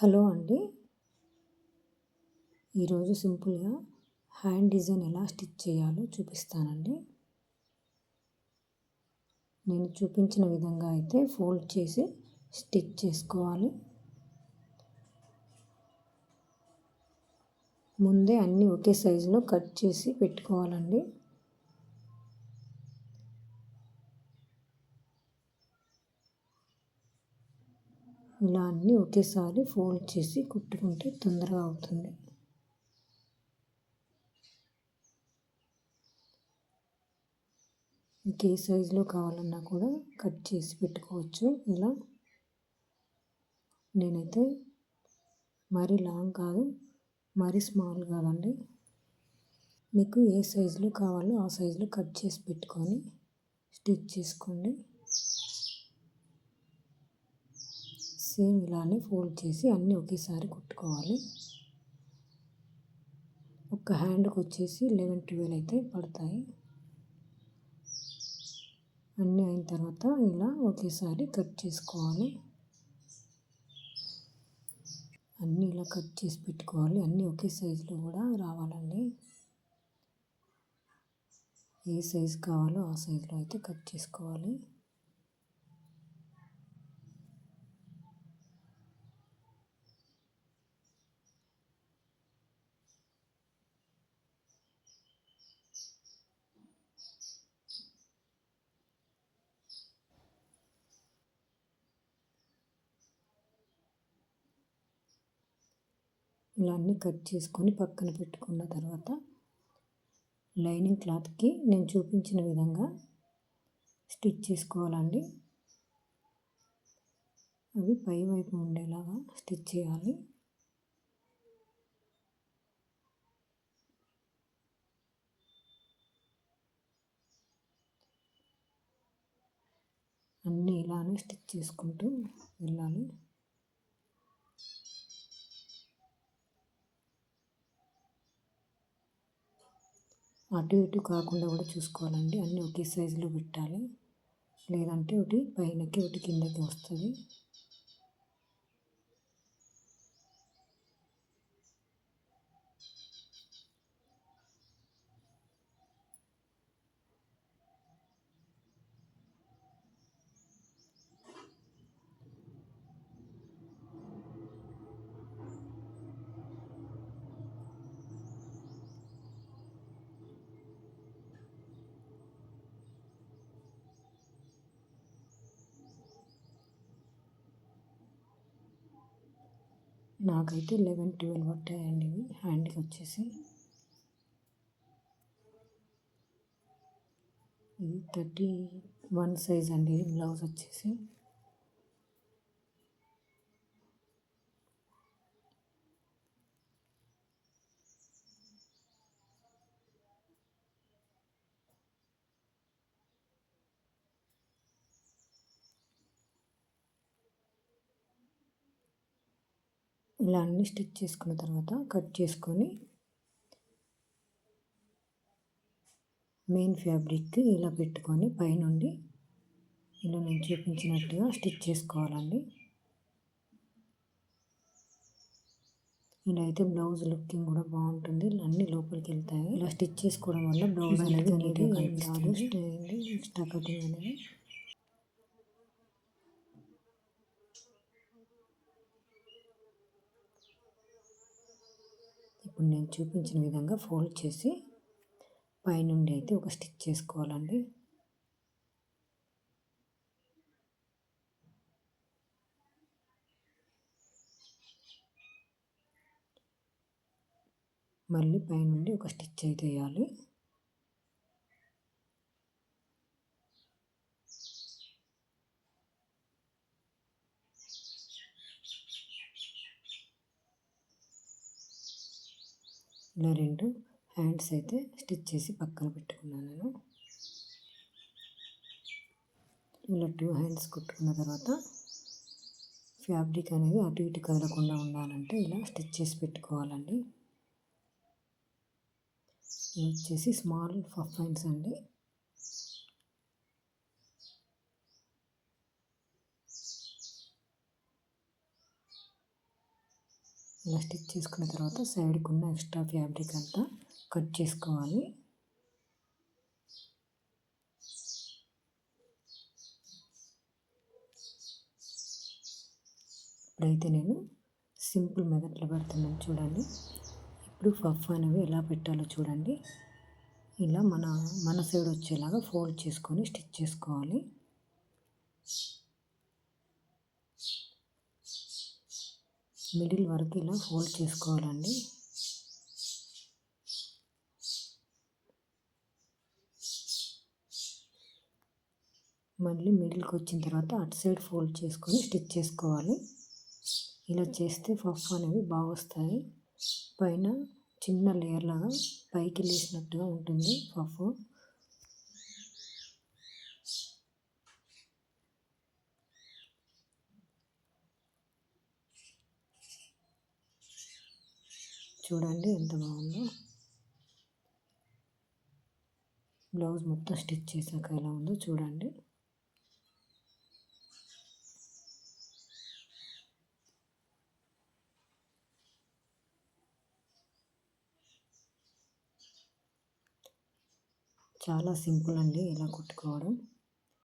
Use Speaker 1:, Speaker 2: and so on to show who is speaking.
Speaker 1: Hello అండి. ఈరోజు సింపుల్గా హ్యాండ్ డిజైన్ ఎలా స్టిచ్ చేయాలో చూపిస్తానండి. నేను చూపించిన విధంగా అయితే ఫోల్డ్ చేసి స్టిచ్ చేసుకోవాలి. ముందే అన్నీ ఒకే సైజులో కట్ చేసి పెట్టుకోవాలండి. ఇలా అన్నీ ఒకేసారి ఫోల్డ్ చేసి కుట్టుకుంటే తొందరగా అవుతుంది. మీకు ఏ సైజులో కావాలన్నా కూడా కట్ చేసి పెట్టుకోవచ్చు. ఇలా నేనైతే మరీ లాంగ్ కాదు, మరీ స్మాల్ కాదండి. మీకు ఏ సైజులో కావాలో ఆ సైజులో కట్ చేసి పెట్టుకొని స్టిచ్ చేసుకోండి. సేమ్ ఇలానే ఫోల్డ్ చేసి అన్నీ ఒకేసారి కుట్టుకోవాలి. ఒక హ్యాండ్కి వచ్చేసి 11-12 అయితే పడతాయి. అన్నీ అయిన తర్వాత ఇలా ఒకేసారి కట్ చేసుకోవాలి. అన్నీ ఇలా కట్ చేసి పెట్టుకోవాలి. అన్నీ ఒకే సైజులో కూడా రావాలండి. ఏ సైజు కావాలో ఆ సైజులో అయితే కట్ చేసుకోవాలి. ఇలా అన్నీ కట్ చేసుకొని పక్కన పెట్టుకున్న తర్వాత లైనింగ్ క్లాత్కి నేను చూపించిన విధంగా స్టిచ్ చేసుకోవాలండి. అవి పై వైపు ఉండేలాగా స్టిచ్ చేయాలి. అన్నీ ఇలానే స్టిచ్ చేసుకుంటూ వెళ్ళాలి. అటు ఇటు కాకుండా కూడా చూసుకోవాలండి. అన్నీ ఒకే సైజులో పెట్టాలి, లేదంటే ఒకటి పైనకి ఒకటి కిందకి వస్తుంది. నాకైతే 11-12 పట్టాయండి ఇవి హ్యాండ్కి వచ్చేసి. ఇది 31 సైజ్ అండి బ్లౌజ్ వచ్చేసి. ఇలా అన్నీ స్టిచ్ చేసుకున్న తర్వాత కట్ చేసుకొని మెయిన్ ఫ్యాబ్రిక్ ఇలా పెట్టుకొని పైనుండి ఇలా నేను చూపించినట్టుగా స్టిచ్ చేసుకోవాలండి. ఇలా అయితే బ్లౌజ్ లుకింగ్ కూడా బాగుంటుంది. అన్నీ లోపలికి వెళ్తాయి. ఇలా స్టిచ్ చేసుకోవడం వల్ల బ్లౌజ్ అనేది నీట్గా కనిపిస్తుంది. ఎక్స్ట్రా కటింగ్ అనేది ఇప్పుడు నేను చూపించిన విధంగా ఫోల్డ్ చేసి పైనుండి అయితే ఒక స్టిచ్ చేసుకోవాలండి. మళ్ళీ పైనుండి ఒక స్టిచ్ అయితే వేయాలి. ఇలా 2 హ్యాండ్స్ అయితే స్టిచ్ చేసి పక్కన పెట్టుకున్నాను నేను. ఇలా 2 హ్యాండ్స్ కుట్టుకున్న తర్వాత ఫ్యాబ్రిక్ అనేది అటు ఇటు కదలకుండా ఉండాలంటే ఇలా స్టిచ్ చేసి పెట్టుకోవాలండి. ఇది వచ్చేసి స్మాల్ పఫ్ హ్యాండ్స్ అండి. ఇలా స్టిచ్ చేసుకున్న తర్వాత సైడ్కి ఉన్న ఎక్స్ట్రా ఫ్యాబ్రిక్ అంతా కట్ చేసుకోవాలి. ఇప్పుడైతే నేను సింపుల్ మెథడ్లో పెడుతున్నాను చూడండి. ఇప్పుడు పఫ్ అనేవి ఎలా పెట్టాలో చూడండి. ఇలా మన సైడ్ వచ్చేలాగా ఫోల్డ్ చేసుకొని స్టిచ్ చేసుకోవాలి. మిడిల్ వరకు ఇలా ఫోల్డ్ చేసుకోవాలండి. మళ్ళీ మిడిల్కి వచ్చిన తర్వాత అటు సైడ్ ఫోల్డ్ చేసుకొని స్టిచ్ చేసుకోవాలి. ఇలా చేస్తే పఫ్ అనేవి బాగా వస్తాయి. పైన చిన్న లేయర్ లాగా పైకి లేసినట్టుగా ఉంటుంది పఫ్. చూడండి ఎంత బాగుందో. బ్లౌజ్ మొత్తం స్టిచ్ చేశాక ఎలా ఉందో చూడండి. చాలా సింపుల్ అండి ఇలా కుట్టుకోవడం.